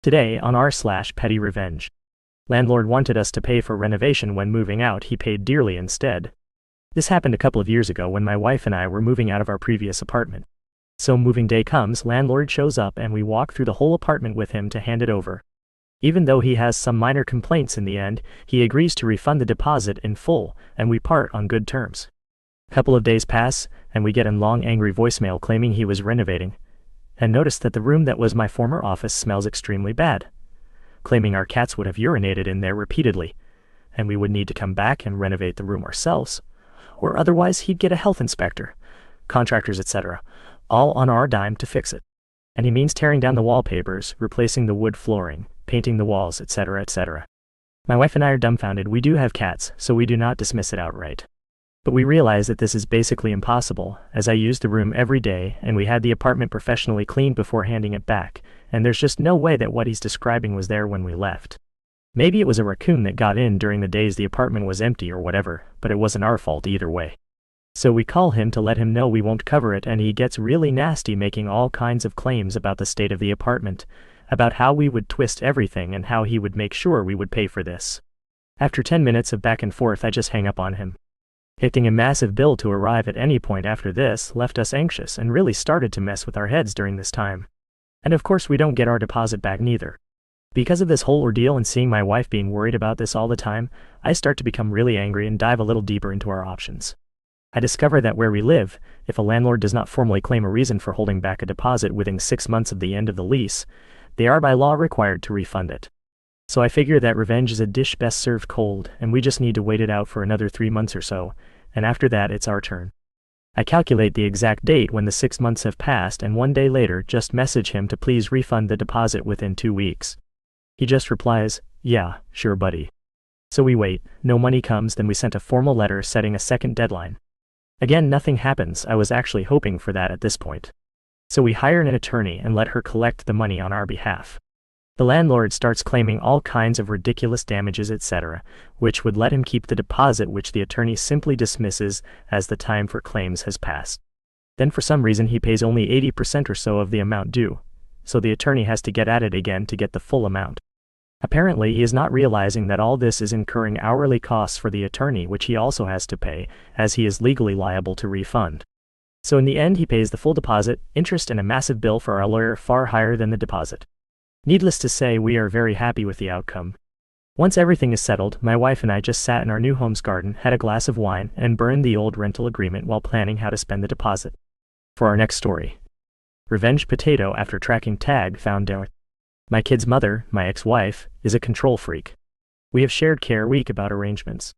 Today on r/PettyRevenge. Landlord wanted us to pay for renovation when moving out. He paid dearly instead. This happened a couple of years ago when my wife and I were moving out of our previous apartment. So moving day comes, landlord shows up and we walk through the whole apartment with him to hand it over. Even though he has some minor complaints in the end, he agrees to refund the deposit in full, and we part on good terms. Couple of days pass, and we get a long angry voicemail claiming he was renovating, and noticed that the room that was my former office smells extremely bad, claiming our cats would have urinated in there repeatedly, and we would need to come back and renovate the room ourselves, or otherwise he'd get a health inspector, contractors, etc., all on our dime to fix it. And he means tearing down the wallpapers, replacing the wood flooring, painting the walls, etc., etc. My wife and I are dumbfounded. We do have cats, so we do not dismiss it outright. But we realize that this is basically impossible, as I use the room every day and we had the apartment professionally cleaned before handing it back, and there's just no way that what he's describing was there when we left. Maybe it was a raccoon that got in during the days the apartment was empty or whatever, but it wasn't our fault either way. So we call him to let him know we won't cover it, and he gets really nasty, making all kinds of claims about the state of the apartment, about how we would twist everything and how he would make sure we would pay for this. After 10 minutes of back and forth, I just hang up on him. Hitting a massive bill to arrive at any point after this left us anxious and really started to mess with our heads during this time. And of course we don't get our deposit back neither. Because of this whole ordeal and seeing my wife being worried about this all the time, I start to become really angry and dive a little deeper into our options. I discover that where we live, if a landlord does not formally claim a reason for holding back a deposit within 6 months of the end of the lease, they are by law required to refund it. So I figure that revenge is a dish best served cold, and we just need to wait it out for another 3 months or so, and after that it's our turn. I calculate the exact date when the 6 months have passed, and 1 day later just message him to please refund the deposit within 2 weeks. He just replies, "Yeah, sure buddy." So we wait, no money comes, then we sent a formal letter setting a second deadline. Again, nothing happens. I was actually hoping for that at this point. So we hire an attorney and let her collect the money on our behalf. The landlord starts claiming all kinds of ridiculous damages, etc., which would let him keep the deposit, which the attorney simply dismisses as the time for claims has passed. Then for some reason he pays only 80% or so of the amount due, so the attorney has to get at it again to get the full amount. Apparently he is not realizing that all this is incurring hourly costs for the attorney, which he also has to pay, as he is legally liable to refund. So in the end he pays the full deposit, interest, and a massive bill for our lawyer far higher than the deposit. Needless to say, we are very happy with the outcome. Once everything is settled, my wife and I just sat in our new home's garden, had a glass of wine, and burned the old rental agreement while planning how to spend the deposit. For our next story. Revenge potato after tracking tag found out. My kid's mother, my ex-wife, is a control freak. We have shared care week about arrangements.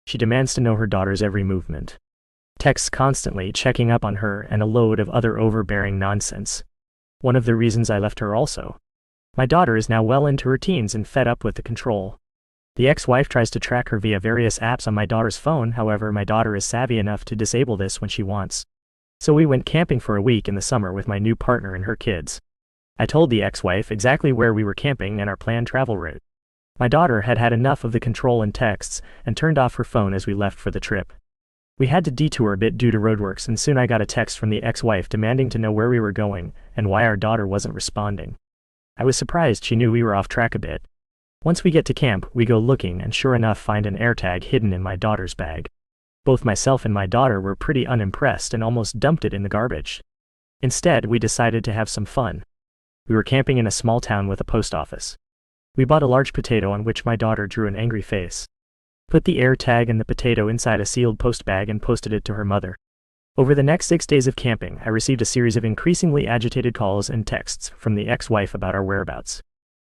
She demands to know her daughter's every movement. Texts constantly, checking up on her, and a load of other overbearing nonsense. One of the reasons I left her also. My daughter is now well into her teens and fed up with the control. The ex-wife tries to track her via various apps on my daughter's phone, however my daughter is savvy enough to disable this when she wants. So we went camping for a week in the summer with my new partner and her kids. I told the ex-wife exactly where we were camping and our planned travel route. My daughter had had enough of the control and texts and turned off her phone as we left for the trip. We had to detour a bit due to roadworks, and soon I got a text from the ex-wife demanding to know where we were going and why our daughter wasn't responding. I was surprised she knew we were off track a bit. Once we get to camp, we go looking and sure enough find an AirTag hidden in my daughter's bag. Both myself and my daughter were pretty unimpressed and almost dumped it in the garbage. Instead, we decided to have some fun. We were camping in a small town with a post office. We bought a large potato on which my daughter drew an angry face. Put the AirTag and the potato inside a sealed post bag and posted it to her mother. Over the next 6 days of camping, I received a series of increasingly agitated calls and texts from the ex-wife about our whereabouts.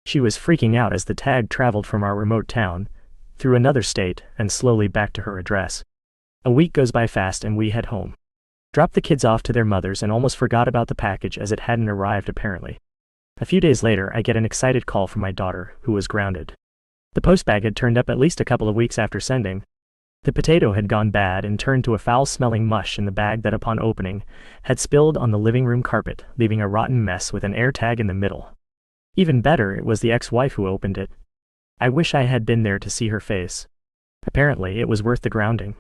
She was freaking out as the tag traveled from our remote town, through another state, and slowly back to her address. A week goes by fast and we head home. Dropped the kids off to their mothers and almost forgot about the package as it hadn't arrived apparently. A few days later, I get an excited call from my daughter, who was grounded. The postbag had turned up at least a couple of weeks after sending. The potato had gone bad and turned to a foul-smelling mush in the bag that upon opening, had spilled on the living room carpet, leaving a rotten mess with an AirTag in the middle. Even better, it was the ex-wife who opened it. I wish I had been there to see her face. Apparently, it was worth the grounding.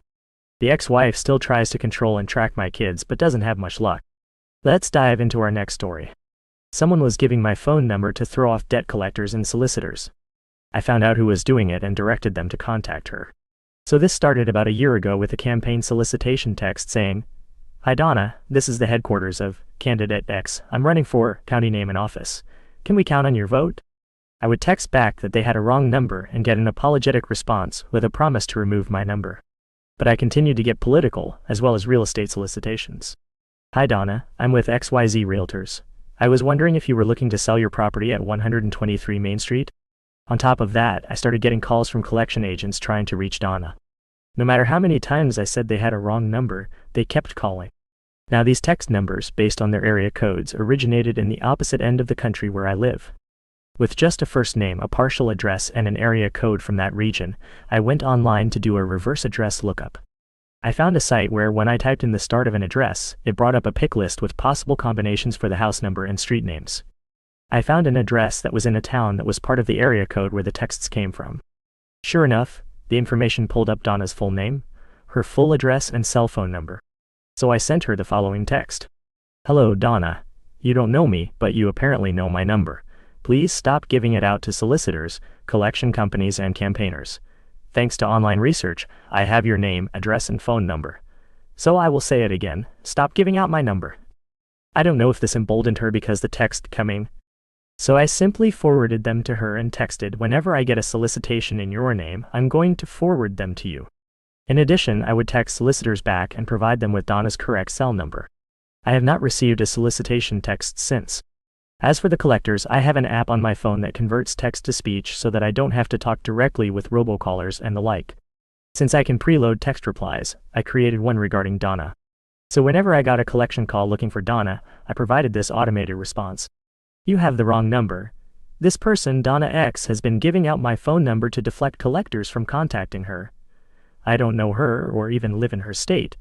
The ex-wife still tries to control and track my kids but doesn't have much luck. Let's dive into our next story. Someone was giving my phone number to throw off debt collectors and solicitors. I found out who was doing it and directed them to contact her. So this started about a year ago with a campaign solicitation text saying, "Hi Donna, this is the headquarters of Candidate X. I'm running for county name and office. Can we count on your vote?" I would text back that they had a wrong number and get an apologetic response with a promise to remove my number. But I continued to get political, as well as real estate solicitations. "Hi Donna, I'm with XYZ Realtors. I was wondering if you were looking to sell your property at 123 Main Street? On top of that, I started getting calls from collection agents trying to reach Donna. No matter how many times I said they had a wrong number, they kept calling. Now these text numbers, based on their area codes, originated in the opposite end of the country where I live. With just a first name, a partial address, and an area code from that region, I went online to do a reverse address lookup. I found a site where, when I typed in the start of an address, it brought up a pick list with possible combinations for the house number and street names. I found an address that was in a town that was part of the area code where the texts came from. Sure enough, the information pulled up Donna's full name, her full address, and cell phone number. So I sent her the following text. "Hello Donna. You don't know me, but you apparently know my number. Please stop giving it out to solicitors, collection companies, and campaigners. Thanks to online research, I have your name, address, and phone number. So I will say it again, stop giving out my number." I don't know if this emboldened her because the text coming. So I simply forwarded them to her and texted, "Whenever I get a solicitation in your name, I'm going to forward them to you." In addition, I would text solicitors back and provide them with Donna's correct cell number. I have not received a solicitation text since. As for the collectors, I have an app on my phone that converts text to speech so that I don't have to talk directly with robocallers and the like. Since I can preload text replies, I created one regarding Donna. So whenever I got a collection call looking for Donna, I provided this automated response. "You have the wrong number. This person, Donna X, has been giving out my phone number to deflect collectors from contacting her. I don't know her or even live in her state,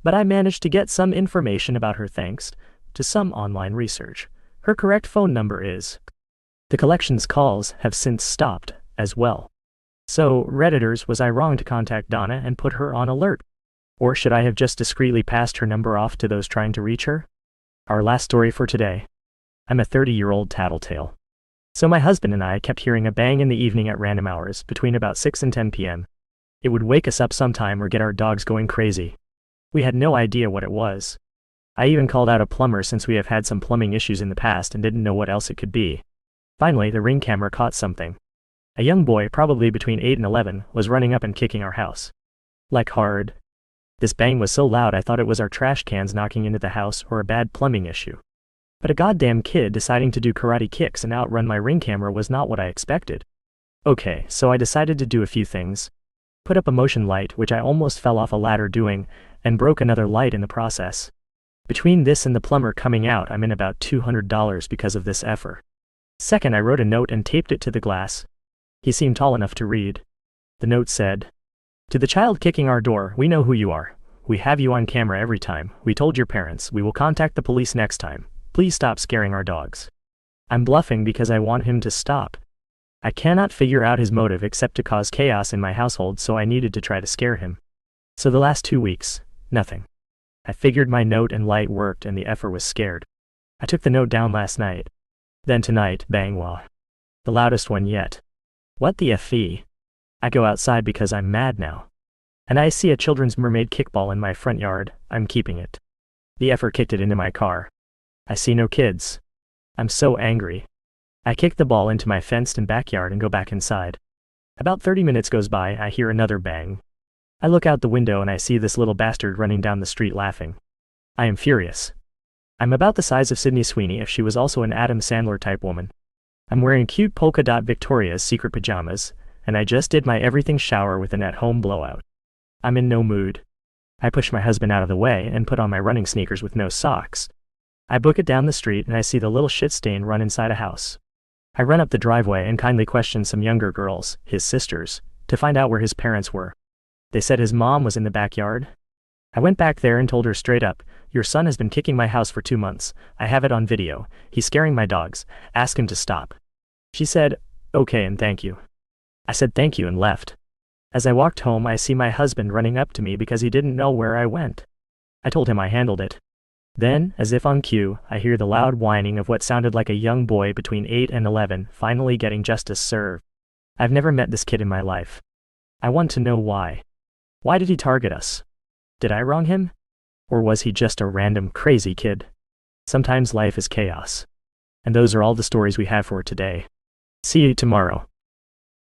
but I managed to get some information about her thanks to some online research. Her correct phone number is..." The collections calls have since stopped, as well. So, Redditors, was I wrong to contact Donna and put her on alert? Or should I have just discreetly passed her number off to those trying to reach her? Our last story for today. I'm a 30-year-old tattletale. So my husband and I kept hearing a bang in the evening at random hours, between about 6 and 10 p.m. It would wake us up sometime or get our dogs going crazy. We had no idea what it was. I even called out a plumber since we have had some plumbing issues in the past and didn't know what else it could be. Finally, the Ring camera caught something. A young boy, probably between 8 and 11, was running up and kicking our house. Like hard. This bang was so loud I thought it was our trash cans knocking into the house or a bad plumbing issue. But a goddamn kid deciding to do karate kicks and outrun my Ring camera was not what I expected. Okay, so I decided to do a few things. Put up a motion light, which I almost fell off a ladder doing, and broke another light in the process. Between this and the plumber coming out, I'm in about $200 because of this effort. Second, I wrote a note and taped it to the glass. He seemed tall enough to read. The note said, "To the child kicking our door, we know who you are. We have you on camera every time. We told your parents. We will contact the police next time. Please stop scaring our dogs." I'm bluffing because I want him to stop. I cannot figure out his motive except to cause chaos in my household, so I needed to try to scare him. So the last 2 weeks, nothing. I figured my note and light worked and the effer was scared. I took the note down last night. Then tonight, bang wah. The loudest one yet. What the FE? I go outside because I'm mad now. And I see a children's mermaid kickball in my front yard. I'm keeping it. The effer kicked it into my car. I see no kids. I'm so angry. I kick the ball into my fenced-in backyard and go back inside. About 30 minutes goes by, I hear another bang. I look out the window and I see this little bastard running down the street laughing. I am furious. I'm about the size of Sydney Sweeney if she was also an Adam Sandler type woman. I'm wearing cute polka dot Victoria's Secret pajamas, and I just did my everything shower with an at-home blowout. I'm in no mood. I push my husband out of the way and put on my running sneakers with no socks. I book it down the street and I see the little shit stain run inside a house. I run up the driveway and kindly question some younger girls, his sisters, to find out where his parents were. They said his mom was in the backyard. I went back there and told her straight up, "Your son has been kicking my house for 2 months. I have it on video. He's scaring my dogs. Ask him to stop." She said, "Okay and thank you." I said thank you and left. As I walked home, I see my husband running up to me because he didn't know where I went. I told him I handled it. Then, as if on cue, I hear the loud whining of what sounded like a young boy between 8 and 11 finally getting justice served. I've never met this kid in my life. I want to know why. Why did he target us? Did I wrong him? Or was he just a random crazy kid? Sometimes life is chaos. And those are all the stories we have for today. See you tomorrow.